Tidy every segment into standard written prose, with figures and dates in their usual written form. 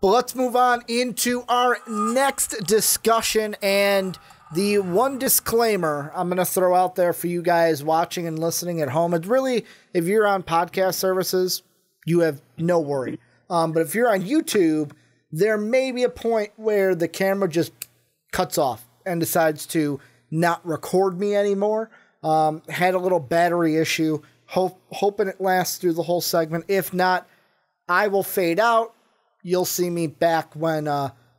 But let's move on into our next discussion, and the one disclaimer I'm going to throw out there for you guys watching and listening at home. It's really, if you're on podcast services, you have no worry. But if you're on YouTube, there may be a point where the camera just cuts off and decides to not record me anymore. Had a little battery issue, hoping it lasts through the whole segment. If not, I will fade out. You'll see me back when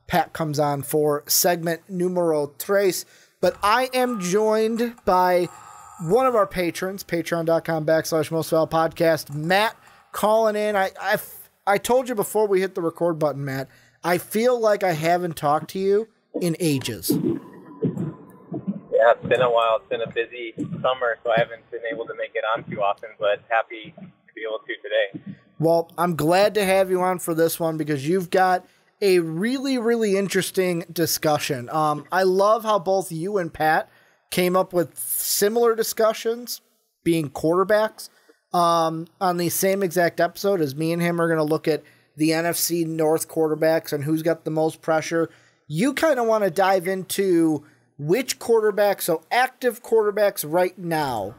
Pat comes on for segment numero tres. But I am joined by one of our patrons, patreon.com/mostvaluable-podcast, Matt, calling in. I told you before we hit the record button, Matt, I feel like I haven't talked to you in ages. Yeah, it's been a while. It's been a busy summer, so I haven't been able to make it on too often, but happy to be able to today. Well, I'm glad to have you on for this one because you've got a really, really interesting discussion. I love how both you and Pat came up with similar discussions, being quarterbacks, on the same exact episode, as me and him are going to look at the NFC North quarterbacks and who's got the most pressure. You kind of want to dive into which quarterbacks, so active quarterbacks right now,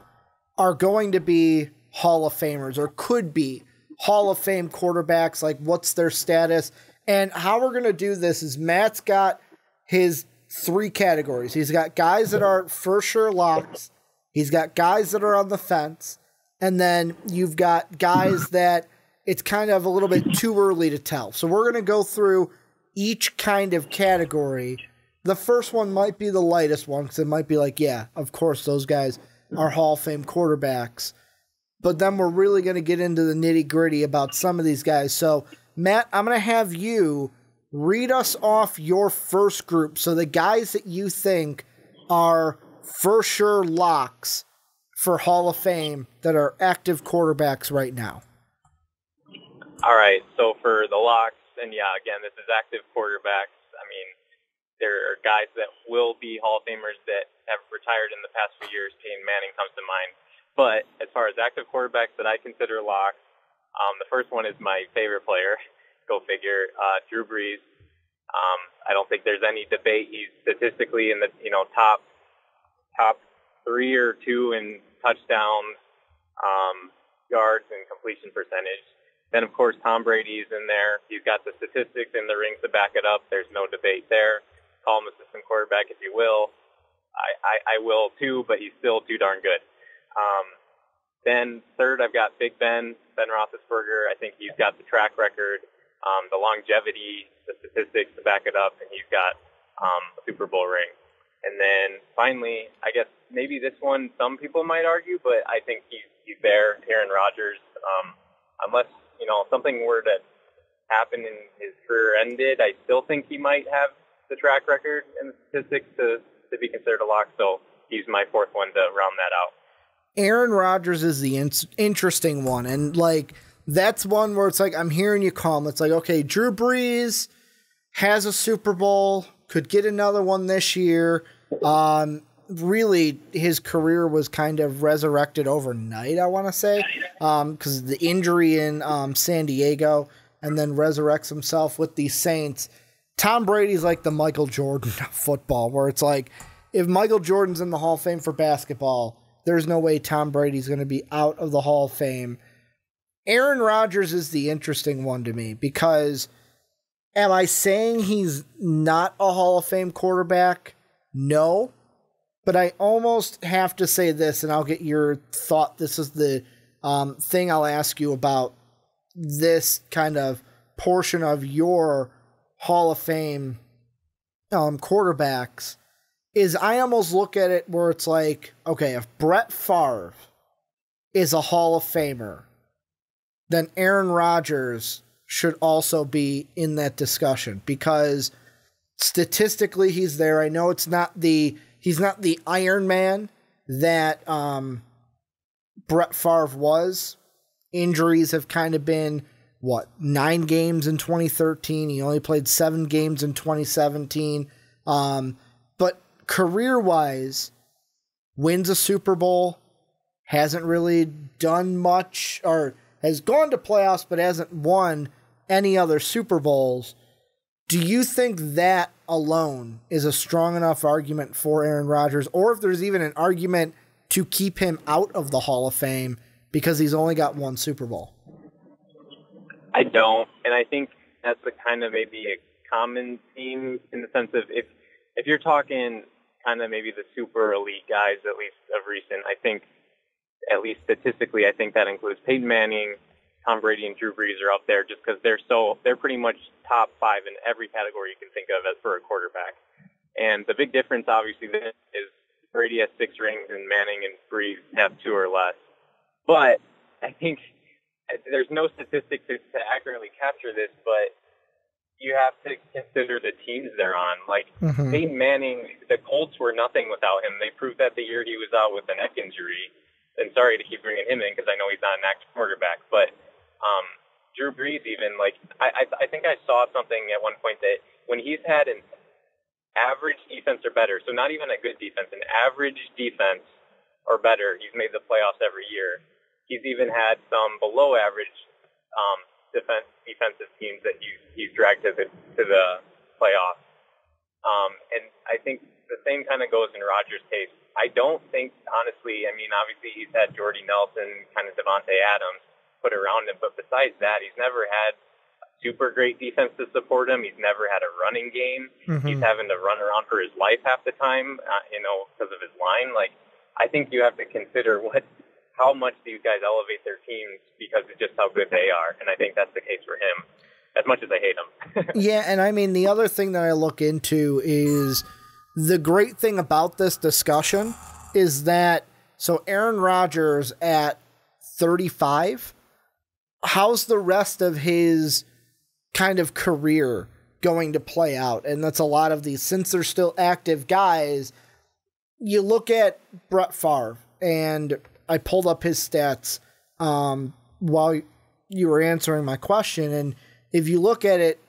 are going to be Hall of Famers or could be Hall of Fame quarterbacks, like what's their status. And how we're going to do this is Matt's got his three categories. He's got guys that are for sure locks. He's got guys that are on the fence. And then you've got guys that it's kind of a little bit too early to tell. So we're going to go through each kind of category. The first one might be the lightest one because it might be like, yeah, of course those guys are Hall of Fame quarterbacks. But then we're really going to get into the nitty-gritty about some of these guys. So, Matt, I'm going to have you read us off your first group. So the guys that you think are for sure locks for Hall of Fame that are active quarterbacks right now. All right, so for the locks, and yeah, again, this is active quarterbacks. I mean, there are guys that will be Hall of Famers that have retired in the past few years. Peyton Manning comes to mind. But as far as active quarterbacks that I consider locks, the first one is my favorite player. Go figure, Drew Brees. I don't think there's any debate. He's statistically in the top 3 or 2 in touchdowns, yards, and completion percentage. Then of course Tom Brady's in there. He's got the statistics and the rings to back it up. There's no debate there. Call him a system quarterback if you will. I will too, but he's still too darn good. Then third, I've got Big Ben Roethlisberger. I think he's got the track record, the longevity, the statistics to back it up, and he's got a Super Bowl ring. And then finally, I guess maybe this one some people might argue, but I think he's there, Aaron Rodgers. Unless, something were to happen and his career ended, I still think he might have the track record and the statistics to be considered a lock. So he's my fourth one to round that out. Aaron Rodgers is the interesting one. And, that's one where it's like, I'm hearing you call him. It's like, okay, Drew Brees has a Super Bowl, could get another one this year. Really, his career was kind of resurrected overnight, I want to say, because of the injury in San Diego, and then resurrects himself with the Saints. Tom Brady's like the Michael Jordan of football, where it's like, if Michael Jordan's in the Hall of Fame for basketball, there's no way Tom Brady's going to be out of the Hall of Fame. Aaron Rodgers is the interesting one to me because am I saying he's not a Hall of Fame quarterback? No. But I almost have to say this, and I'll get your thought. This is the thing I'll ask you about this kind of portion of your Hall of Fame quarterbacks. Is I almost look at it where it's like, okay, if Brett Favre is a Hall of Famer, then Aaron Rodgers should also be in that discussion because statistically he's there. I know he's not the Iron Man that Brett Favre was. Injuries have kind of been, 9 games in 2013. He only played 7 games in 2017. But career-wise, wins a Super Bowl, hasn't really done much, or has gone to playoffs but hasn't won any other Super Bowls. Do you think that alone is a strong enough argument for Aaron Rodgers, or if there's even an argument to keep him out of the Hall of Fame because he's only got one Super Bowl? I don't, and I think that's a kind of maybe a common theme in the sense of if you're talking kind of maybe the super elite guys, at least of recent, I think, at least statistically, I think that includes Peyton Manning, Tom Brady, and Drew Brees are up there just because they're pretty much top 5 in every category you can think of as for a quarterback. And the big difference, obviously, then is Brady has 6 rings and Manning and Brees have 2 or less. But I think there's no statistic to accurately capture this, but you have to consider the teams they're on. Like, Peyton Manning, the Colts were nothing without him. They proved that the year he was out with a neck injury. And sorry to keep bringing him in because I know he's not an active quarterback, but Drew Brees even, like, I think I saw something at one point that when he's had an average defense or better, so not even a good defense, an average defense or better, he's made the playoffs every year. He's even had some below average defensive teams that he's dragged to the playoffs. And I think the same kind of goes in Rodgers' case. I don't think, honestly, I mean, obviously he's had Jordy Nelson, kind of Devontae Adams put around him, but besides that, he's never had a super great defense to support him. He's never had a running game. He's having to run around for his life half the time, because of his line. Like, I think you have to consider how much these guys elevate their teams because of just how good they are, and I think that's the case for him, as much as I hate him. Yeah, and I mean, the other thing that I look into is the great thing about this discussion is that, so Aaron Rodgers at 35, how's the rest of his kind of career going to play out? And that's a lot of these, since they're still active guys, you look at Brett Favre, and I pulled up his stats while you were answering my question, and if you look at it,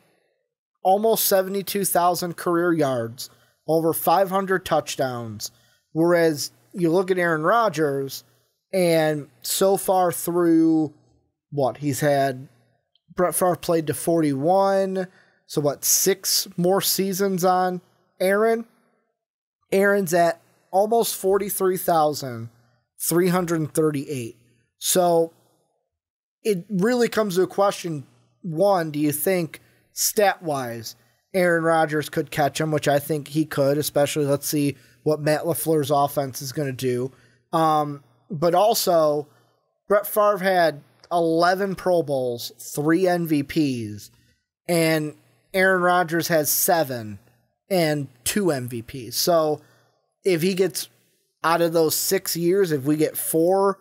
almost 72,000 career yards, over 500 touchdowns, whereas you look at Aaron Rodgers, and so far through, he's had, Brett Favre played to 41, so 6 more seasons on Aaron? Aaron's at almost 43,338. So it really comes to a question, one, do you think stat-wise Aaron Rodgers could catch him, which I think he could, especially let's see what Matt LaFleur's offense is going to do. But also, Brett Favre had 11 Pro Bowls, 3 MVPs, and Aaron Rodgers has 7 and 2 MVPs. So if he gets out of those 6 years, if we get 4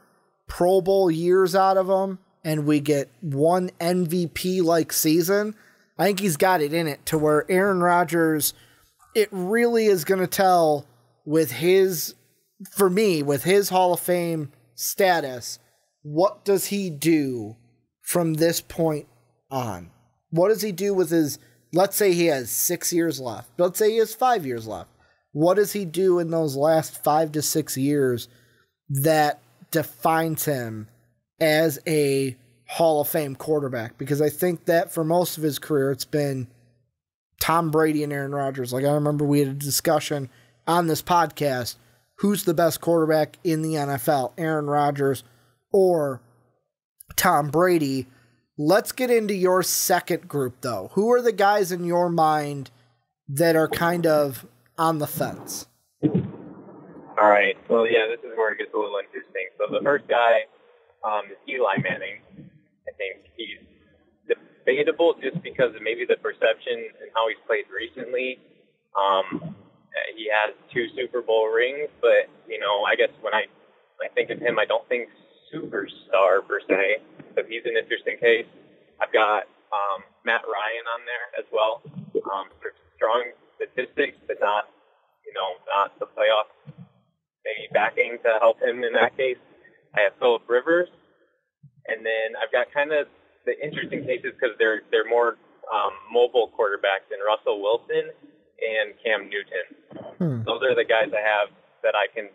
Pro Bowl years out of him and we get 1 MVP-like season, I think he's got it in it to where Aaron Rodgers, it really is going to tell with his Hall of Fame status, what does he do from this point on? What does he do with his, let's say he has 6 years left. Let's say he has 5 years left. What does he do in those last 5 to 6 years that defines him as a Hall of Fame quarterback? Because I think that for most of his career, it's been Tom Brady and Aaron Rodgers. Like, I remember we had a discussion on this podcast, who's the best quarterback in the NFL, Aaron Rodgers or Tom Brady? Let's get into your second group, though. Who are the guys in your mind that are kind of on the fence? All right. Well, yeah, this is where it gets a little interesting. So the first guy is Eli Manning. I think he's debatable just because of maybe the perception and how he's played recently. He has 2 Super Bowl rings, but, I guess when I think of him, I don't think superstar per se, but he's an interesting case. I've got Matt Ryan on there as well. Strong statistics, but not the playoff maybe backing to help him in that case. I have Phillip Rivers, and then I've got kind of the interesting cases because they're more mobile quarterbacks in Russell Wilson and Cam Newton. Those are the guys I have that I think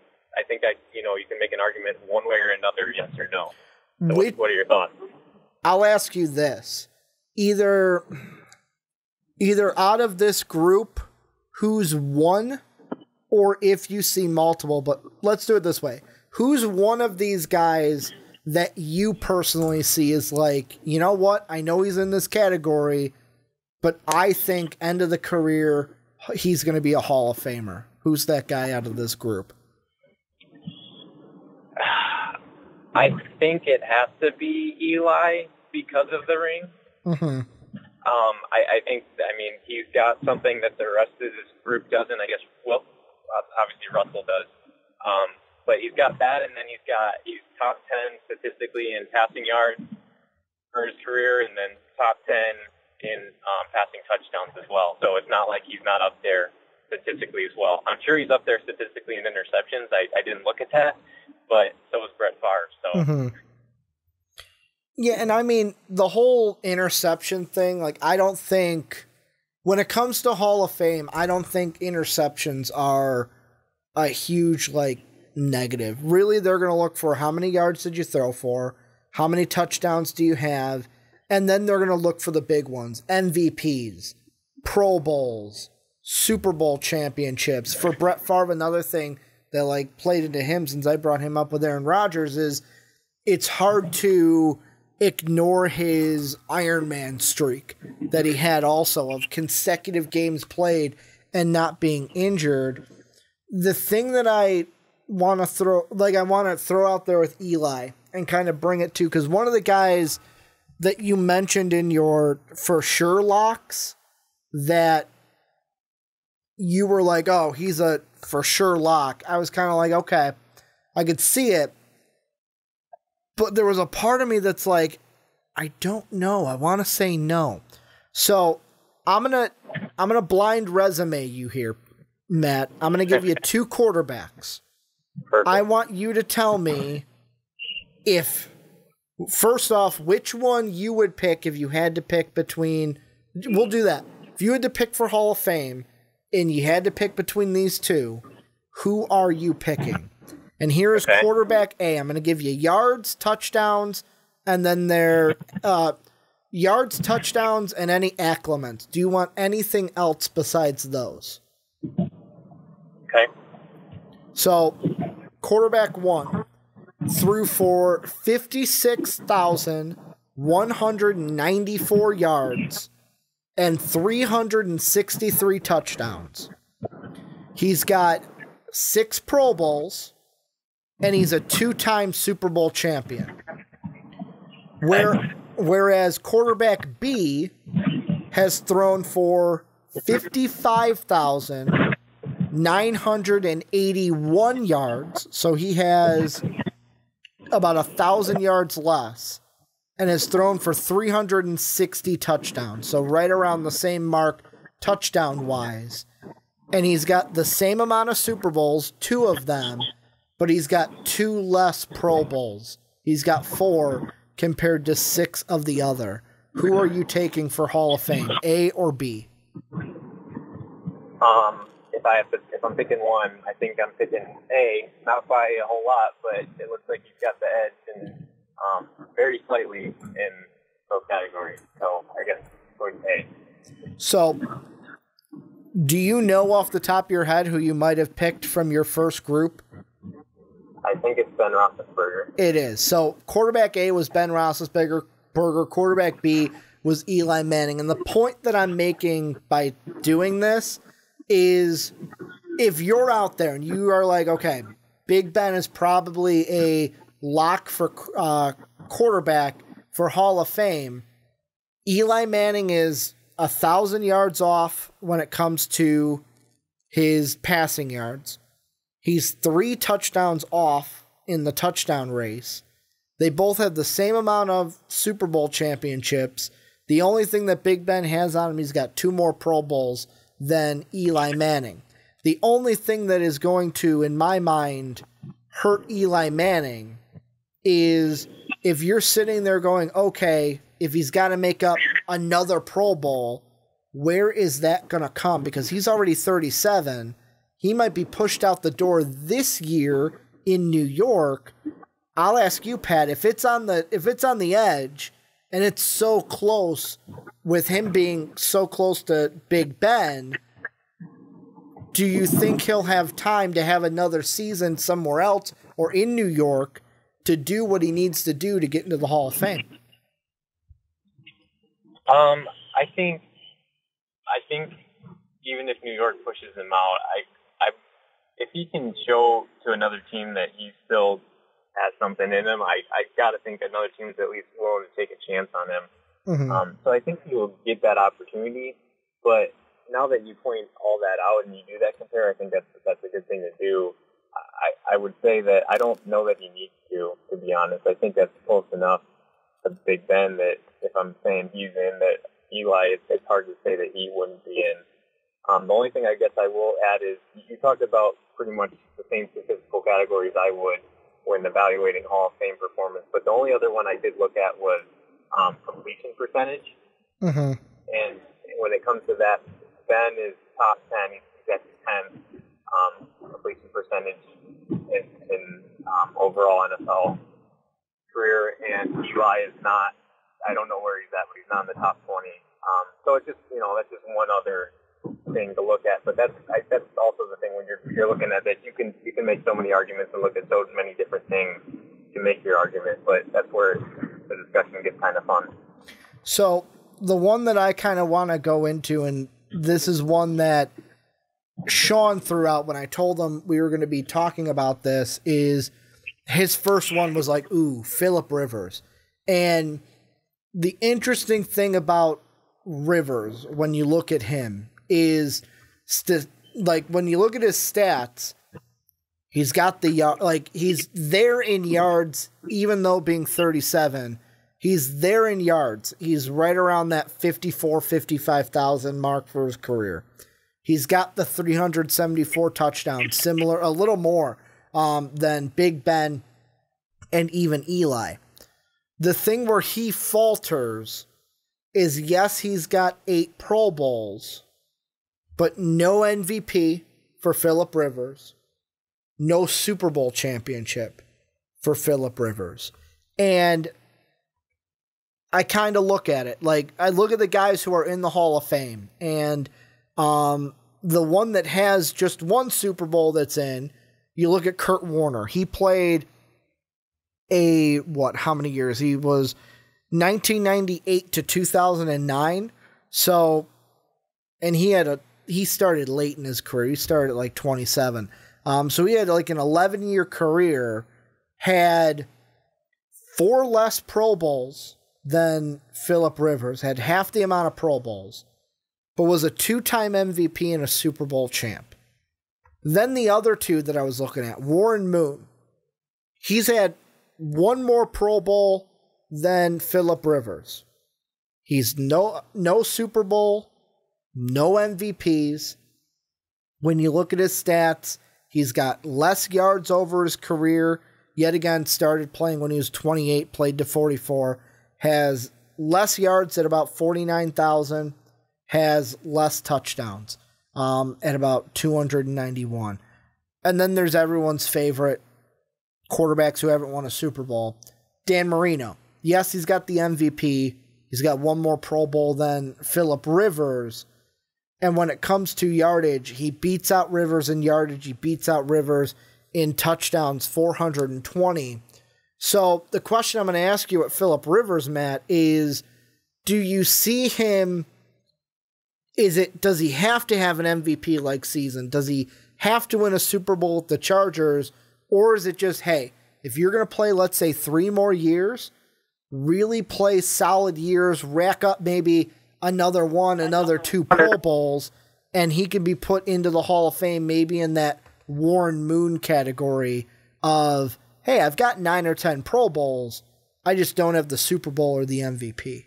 you can make an argument one way or another, yes or no. So what are your thoughts? I'll ask you this. Either either out of this group who's one, or if you see multiple, but let's do it this way. Who's one of these guys that you personally see is like, you know what? I know he's in this category, but I think end of the career, he's going to be a Hall of Famer. Who's that guy out of this group? I think it has to be Eli because of the ring. Mm-hmm. I think, he's got something that the rest of this group doesn't. I guess, well, obviously Russell does. But he's got that, and then he's top 10 statistically in passing yards for his career, and then top 10 in passing touchdowns as well. So it's not like he's not up there statistically as well. I'm sure he's up there statistically in interceptions. I didn't look at that, but so was Brett Favre. So. Mm-hmm. Yeah, and I mean, the whole interception thing, like, I don't think, when it comes to Hall of Fame, I don't think interceptions are a huge, like, negative. Really, they're going to look for how many yards did you throw for, how many touchdowns do you have, and then they're going to look for the big ones, MVPs, Pro Bowls, Super Bowl championships. For Brett Favre, another thing that, like, played into him since I brought him up with Aaron Rodgers is it's hard to ignore his Iron Man streak that he had also of consecutive games played and not being injured. The thing that I want to throw out there with Eli and kind of bring it to, because one of the guys that you mentioned in your for sure locks that you were like, oh, he's a for sure lock. I was kind of like, okay, I could see it. But there was a part of me that's like, I don't know. I want to say no. So I'm gonna blind resume you here, Matt. I'm gonna give you 2 quarterbacks. Perfect. I want you to tell me if, first off, which one you would pick if you had to pick between. We'll do that. If you had to pick for Hall of Fame and you had to pick between these two, who are you picking? And here is quarterback A. I'm going to give you yards, touchdowns, and then their yards, touchdowns, and any accliments. Do you want anything else besides those? Okay. So, quarterback 1 threw for 56,194 yards and 363 touchdowns. He's got 6 Pro Bowls, and he's a 2-time Super Bowl champion. Whereas quarterback B has thrown for 55,981 yards, so he has about 1,000 yards less, and has thrown for 360 touchdowns, so right around the same mark touchdown-wise. And he's got the same amount of Super Bowls, 2 of them, but he's got 2 less Pro Bowls. He's got 4 compared to 6 of the other. Who are you taking for Hall of Fame, A or B? If I'm picking one, I think I'm picking A, not by a whole lot, but it looks like he's got the edge and very slightly in those categories. So I guess going A. So, do you know off the top of your head who you might have picked from your first group? I think it's Ben Roethlisberger. It is. So quarterback A was Ben Roethlisberger. Quarterback B was Eli Manning. And the point that I'm making by doing this is if you're out there and you are like, okay, Big Ben is probably a lock for quarterback for Hall of Fame, Eli Manning is 1,000 yards off when it comes to his passing yards. He's 3 touchdowns off in the touchdown race. They both have the same amount of Super Bowl championships. The only thing that Big Ben has on him, he's got 2 more Pro Bowls than Eli Manning. The only thing that is going to, in my mind, hurt Eli Manning is if you're sitting there going, okay, if he's got to make up another Pro Bowl, where is that going to come? Because he's already 37. He might be pushed out the door this year in New York. I'll ask you, Pat, if it's on the edge and it's so close, with him being so close to Big Ben, do you think he'll have time to have another season somewhere else or in New York to do what he needs to do to get into the Hall of Fame? I think even if New York pushes him out, if he can show to another team that he still has something in him, I got to think another team is at least willing to take a chance on him. Mm-hmm. So I think he will get that opportunity. But now that you point all that out and you do that compare, I think that's a good thing to do. I would say that I don't know that he needs to be honest. I think that's close enough to Big Ben that if I'm saying he's in, that Eli, it's hard to say that he wouldn't be in. The only thing I guess I will add is you talked about pretty much the same statistical categories I would when evaluating Hall of Fame performance, but the only other one I did look at was completion percentage. Mm-hmm. And when it comes to that, Ben is top 10. He's at 10 completion percentage in overall NFL career, and Eli is not. I don't know where he's at, but he's not in the top 20. So it's just that's just one other thing to look at. But that's also the thing when you're looking at that. You can make so many arguments and look at so many different things to make your argument. But that's where the discussion gets kind of fun. So the one that I kind of want to go into, and this is one that Sean threw out when I told him we were going to be talking about this, is his first one was like, ooh, Phillip Rivers. And the interesting thing about Rivers, when you look at him, is when you look at his stats, he's got he's there in yards, even though being 37, he's there in yards. He's right around that 55,000 mark for his career. He's got the 374 touchdowns, similar, a little more than Big Ben and even Eli. The thing where he falters is, yes, he's got 8 Pro Bowls, but no MVP for Phillip Rivers, no Super Bowl championship for Phillip Rivers. And I kind of look at it, like, I look at the guys who are in the Hall of Fame, and the one that has just one Super Bowl that's in, you look at Kurt Warner. He played how many years? He was 1998 to 2009. So, and he started late in his career. He started at like 27. So he had like an 11-year career, had 4 less Pro Bowls than Phillip Rivers, had half the amount of Pro Bowls, but was a 2-time MVP and a Super Bowl champ. Then the other two that I was looking at, Warren Moon, he's had 1 more Pro Bowl than Phillip Rivers. He's no Super Bowl, no MVPs. When you look at his stats, he's got less yards over his career. Yet again, started playing when he was 28, played to 44. Has less yards at about 49,000. Has less touchdowns at about 291. And then there's everyone's favorite quarterbacks who haven't won a Super Bowl, Dan Marino. Yes, he's got the MVP. He's got 1 more Pro Bowl than Phillip Rivers. And when it comes to yardage, he beats out Rivers in yardage. He beats out Rivers in touchdowns, 420. So the question I'm going to ask you at Phillip Rivers, Matt, is do you see him, does he have to have an MVP-like season? Does he have to win a Super Bowl with the Chargers? Or is it just, hey, if you're going to play, let's say, 3 more years, really play solid years, rack up maybe another 2 Pro Bowls, and he can be put into the Hall of Fame maybe in that Warren Moon category of, hey, I've got 9 or 10 Pro Bowls, I just don't have the Super Bowl or the MVP.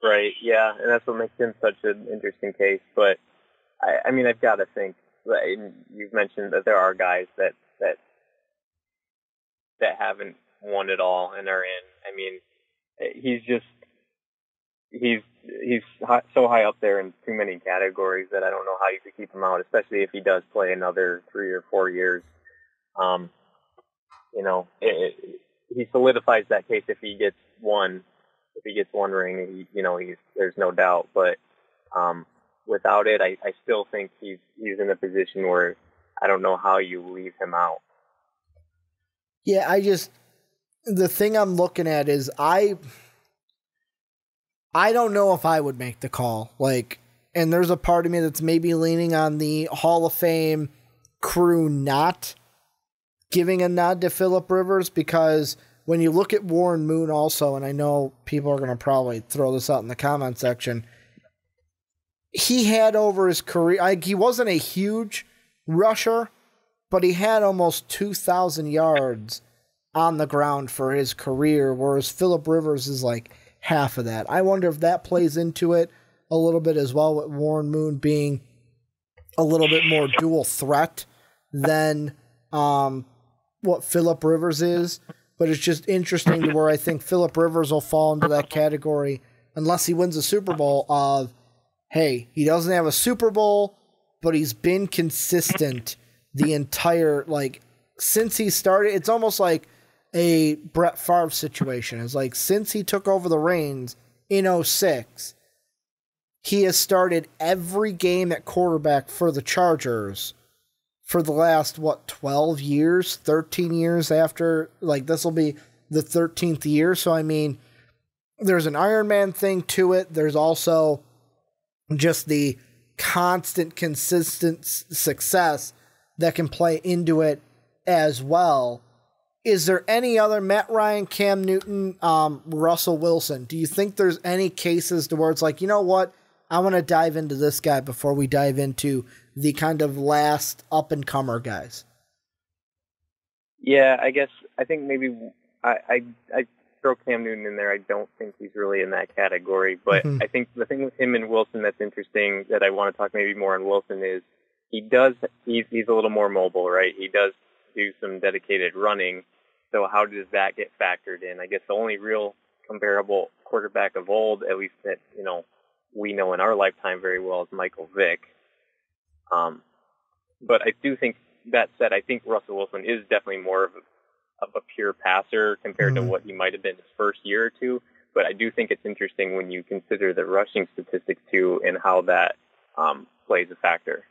Right, yeah, and that's what makes him such an interesting case. But, I mean, I've got to think, you've mentioned that there are guys that haven't won it all and are in. I mean, he's so high up there in too many categories that I don't know how you could keep him out, especially if he does play another 3 or 4 years. He solidifies that case if he gets 1 if he gets one ring, there's no doubt. But without it, I still think he's in a position where I don't know how you leave him out. Yeah, the thing I'm looking at is I don't know if I would make the call. And there's a part of me that's maybe leaning on the Hall of Fame crew not giving a nod to Phillip Rivers, because when you look at Warren Moon also, and I know people are going to probably throw this out in the comment section, he had over his career, he wasn't a huge rusher, but he had almost 2,000 yards on the ground for his career, whereas Phillip Rivers is like half of that. I wonder if that plays into it a little bit as well, with Warren Moon being a little bit more dual threat than what Phillip Rivers is. But it's just interesting to where I think Phillip Rivers will fall into that category unless he wins a Super Bowl of, hey, he doesn't have a Super Bowl, but he's been consistent the entire, since he started. It's almost like a Brett Favre situation. It's like, since he took over the reins in 2006, he has started every game at quarterback for the Chargers for the last, 12 years, 13 years after, this will be the 13th year. So, I mean, there's an Iron Man thing to it. There's also just the constant, consistent success that can play into it as well. Is there any other Matt Ryan, Cam Newton, Russell Wilson? Do you think there's any cases to where it's like, you know what? I want to dive into this guy before we dive into the kind of last up-and-comer guys? Yeah, I think maybe I throw Cam Newton in there. I don't think he's really in that category, but I think the thing with him and Wilson that's interesting that I want to talk maybe more on Wilson is he's a little more mobile, right? He does do some dedicated running. So how does that get factored in? I guess the only real comparable quarterback of old, at least that, we know in our lifetime very well, is Michael Vick. But I do think, that said, I think Russell Wilson is definitely more of a pure passer compared to what he might have been his first year or two. But I do think it's interesting when you consider the rushing statistics too and how that plays a factor.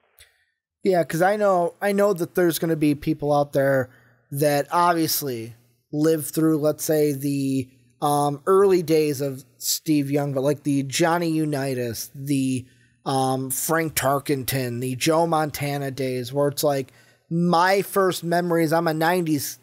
Yeah, because I know that there's going to be people out there that obviously lived through, let's say, the early days of Steve Young, but like the Johnny Unitas, the Frank Tarkenton, the Joe Montana days, where it's like my first memories, I'm a 90s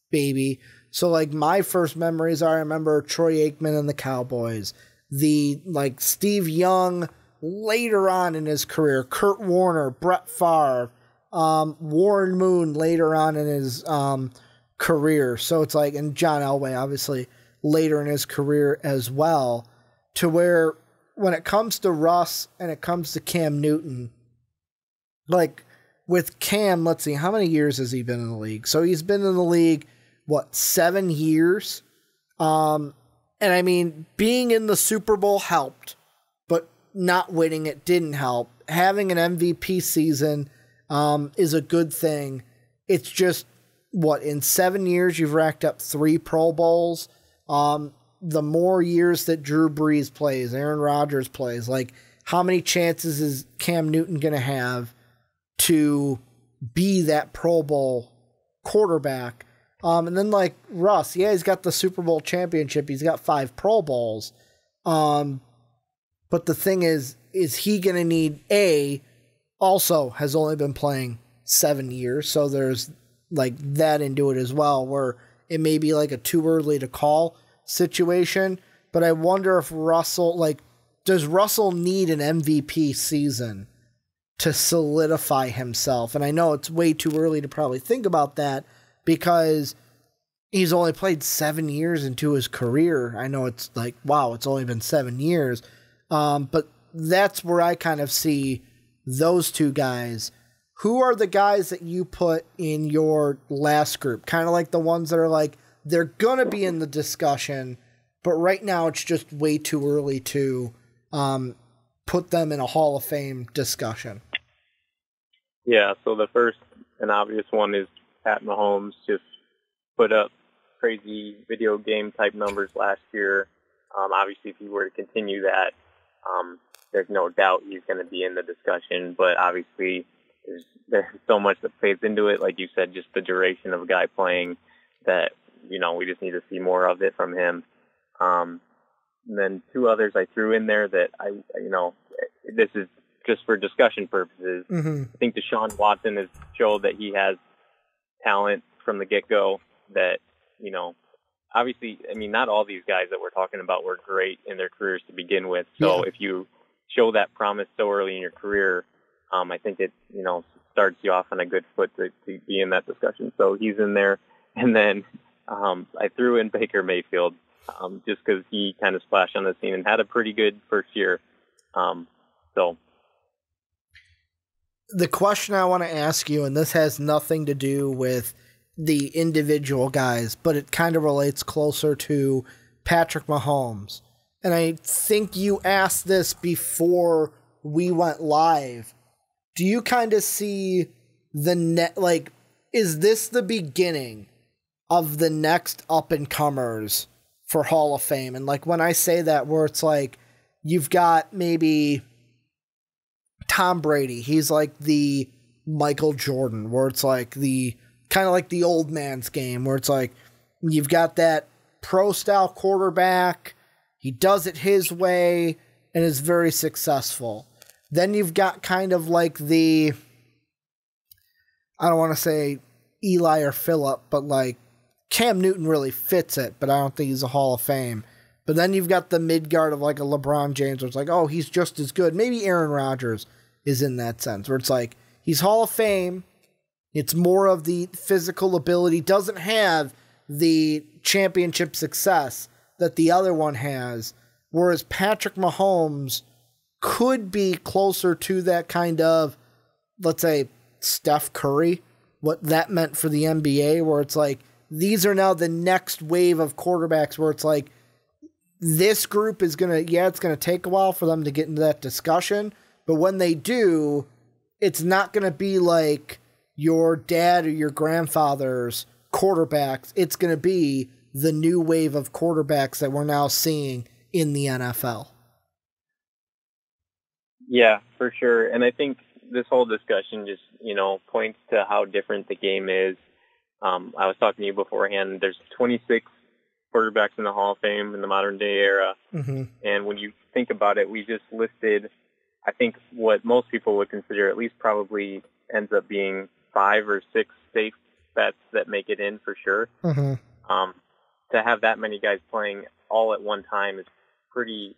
baby, so like my first memories are, I remember Troy Aikman and the Cowboys, the Steve Young later on in his career, Kurt Warner, Brett Favre, Warren Moon later on in his career. So it's like, and John Elway obviously later in his career as well, to where when it comes to Russ and it comes to Cam Newton, with Cam, let's see, how many years has he been in the league? So he's been in the league, 7 years? And I mean, being in the Super Bowl helped, but not winning it didn't help. Having an MVP season is a good thing. It's just, in 7 years, you've racked up 3 Pro Bowls. The more years that Drew Brees plays, Aaron Rodgers plays, how many chances is Cam Newton going to have to be that Pro Bowl quarterback? And then Russ, yeah, he's got the Super Bowl championship. He's got 5 Pro Bowls. But the thing is he going to need also has only been playing 7 years. So there's that into it as well, where it may be a too early to call situation. But I wonder if Russell, does Russell need an MVP season to solidify himself? And I know it's way too early to probably think about that because he's only played 7 years into his career. I know it's wow, it's only been 7 years. But that's where I kind of see those two guys. Who are the guys that you put in your last group? Kind of like the ones that are they're going to be in the discussion, but right now it's just way too early to put them in a Hall of Fame discussion. Yeah, so the first and obvious one is Pat Mahomes. Just put up crazy video game type numbers last year. Obviously, if he were to continue that, there's no doubt he's going to be in the discussion. But obviously, there's so much that plays into it. Like you said, just the duration of a guy playing that, we just need to see more of it from him. And then two others I threw in there that this is just for discussion purposes. Mm-hmm. I think Deshaun Watson has showed that he has talent from the get-go that, obviously, not all these guys that we're talking about were great in their careers to begin with. So if you show that promise so early in your career, I think it, starts you off on a good foot to be in that discussion. So he's in there. And then I threw in Baker Mayfield just because he kind of splashed on the scene and had a pretty good first year. The question I want to ask you, and this has nothing to do with the individual guys, but it kind of relates closer to Patrick Mahomes. And I think you asked this before we went live. Do you kind of see is this the beginning of the next up-and-comers for Hall of Fame? And when I say that, where it's you've got maybe Tom Brady, he's like the Michael Jordan, where it's the kind of like the old man's game, where it's you've got that pro-style quarterback, he does it his way, and is very successful. Then you've got kind of I don't want to say Eli or Phillip, but Cam Newton really fits it, but I don't think he's a Hall of Fame. But then you've got the Midgard of a LeBron James, where it's he's just as good. Maybe Aaron Rodgers is in that sense, where it's he's Hall of Fame. It's more of the physical ability, doesn't have the championship success that the other one has, whereas Patrick Mahomes could be closer to that kind of, let's say, Steph Curry, what that meant for the NBA, where it's these are now the next wave of quarterbacks, where it's this group is going to, it's going to take a while for them to get into that discussion, but when they do, it's not going to be like your dad or your grandfather's quarterbacks. It's going to be the new wave of quarterbacks that we're now seeing in the NFL. Yeah, for sure. And I think this whole discussion just, points to how different the game is. I was talking to you beforehand. There's 26 quarterbacks in the Hall of Fame in the modern day era. Mm-hmm. And when you think about it, we just listed, I think, what most people would consider at least probably ends up being 5 or 6 safe bets that make it in for sure. Mm-hmm. To have that many guys playing all at one time is pretty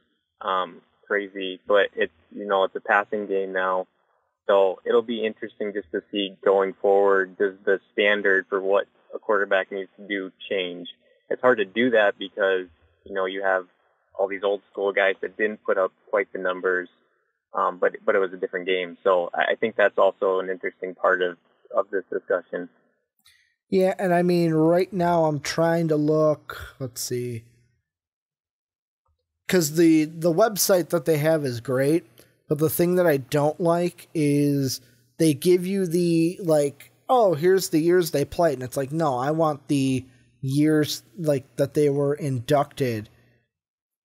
crazy, but it's a passing game now. So it'll be interesting just to see going forward, does the standard for what a quarterback needs to do change? It's hard to do that because, you have all these old school guys that didn't put up quite the numbers, but it was a different game. So I think that's also an interesting part of this discussion. Yeah, and right now I'm trying to look, let's see, because the website that they have is great, but the thing that I don't like is they give you the, here's the years they played, and it's no, I want the years, that they were inducted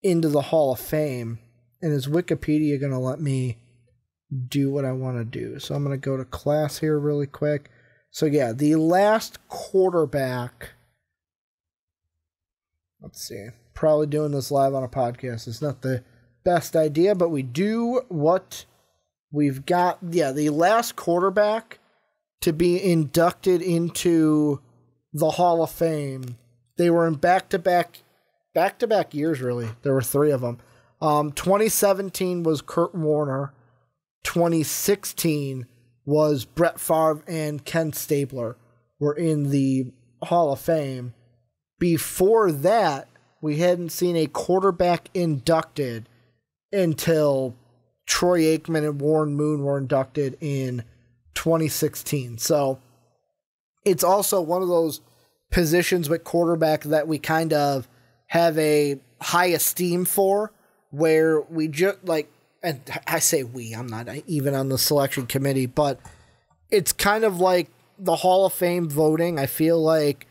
into the Hall of Fame, and is Wikipedia going to let me do what I want to do? So I'm going to go to class here really quick. So yeah, the last quarterback, let's see, probably doing this live on a podcast is not the best idea, but we do what we've got. Yeah, the last quarterback to be inducted into the Hall of Fame, they were in back-to-back years, really. There were 3 of them. 2017 was Kurt Warner. 2016 was Brett Favre and Ken Stabler were in the Hall of Fame. Before that, we hadn't seen a quarterback inducted until Troy Aikman and Warren Moon were inducted in 2016. So it's also one of those positions with quarterback that we kind of have a high esteem for, where we just and I say we, I'm not even on the selection committee, but it's kind of like the Hall of Fame voting. I feel like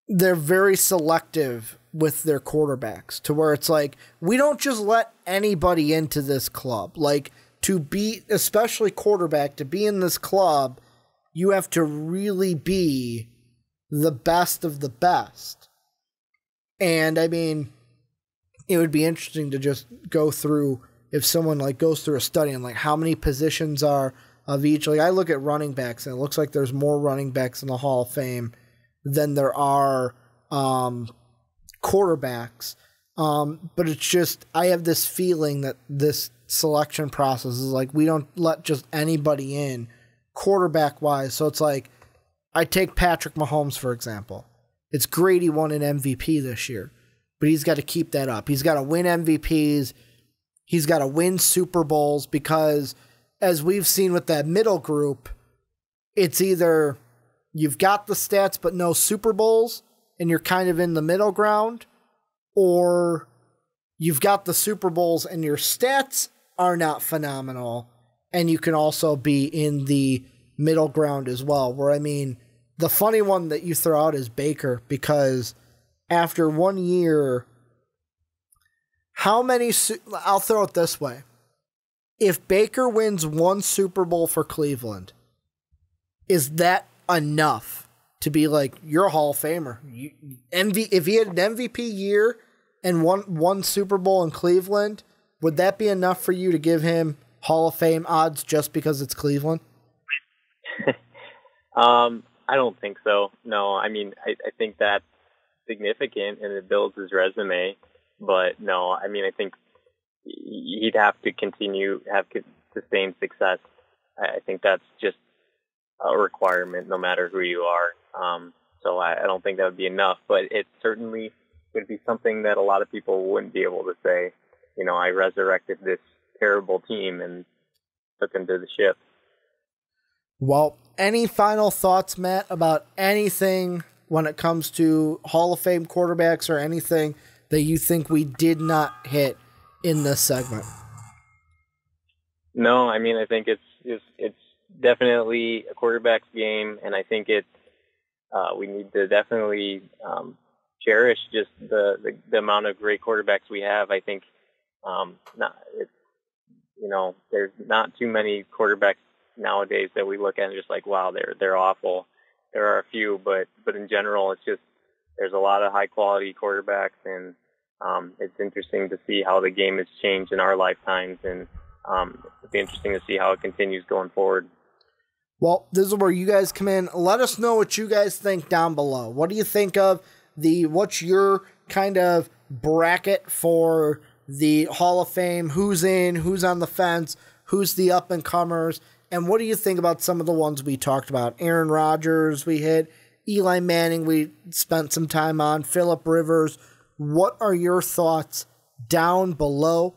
they're very selective with their quarterbacks, to where it's like, we don't just let anybody into this club. Like, to be, especially quarterback, to be in this club, you have to really be the best of the best. And I mean, it would be interesting to just go through, if someone like goes through a study and like how many positions are of each. Like, I look at running backs and it looks like there's more running backs in the Hall of Fame than there are quarterbacks. But it's just, I have this feeling that this selection process is like, we don't let just anybody in quarterback wise. So it's like, I take Patrick Mahomes, for example. It's great he won an MVP this year, but he's got to keep that up. He's got to win MVPs. He's got to win Super Bowls, because as we've seen with that middle group, it's either you've got the stats but no Super Bowls and you're kind of in the middle ground, or you've got the Super Bowls and your stats are not phenomenal and you can also be in the middle ground as well. Where, I mean, the funny one that you throw out is Baker, because after 1 year, how many, I'll throw it this way. If Baker wins one Super Bowl for Cleveland, is that enough to be like, you're a Hall of Famer? If he had an MVP year and one Super Bowl in Cleveland, would that be enough for you to give him Hall of Fame odds just because it's Cleveland? I don't think so. No, I mean, I think that's significant and it builds his resume. But no, I mean, I think he'd have to have sustained success. I think that's just a requirement no matter who you are. So I don't think that would be enough, but it certainly would be something that a lot of people wouldn't be able to say, you know, I resurrected this terrible team and took them to the ship. Well, any final thoughts, Matt, about anything when it comes to Hall of Fame quarterbacks, or anything that you think we did not hit in this segment? No, I mean, I think it's definitely a quarterback's game, and I think we need to definitely cherish just the amount of great quarterbacks we have. I think there's not too many quarterbacks nowadays that we look at and just like, wow, they're awful. There are a few, but in general, it's just, there's a lot of high quality quarterbacks, and it's interesting to see how the game has changed in our lifetimes, and it'll be interesting to see how it continues going forward. Well, this is where you guys come in. Let us know what you guys think down below. What do you think of what's your kind of bracket for the Hall of Fame? Who's in, who's on the fence, who's the up-and-comers, and what do you think about some of the ones we talked about? Aaron Rodgers we hit, Eli Manning we spent some time on, Phillip Rivers. What are your thoughts down below?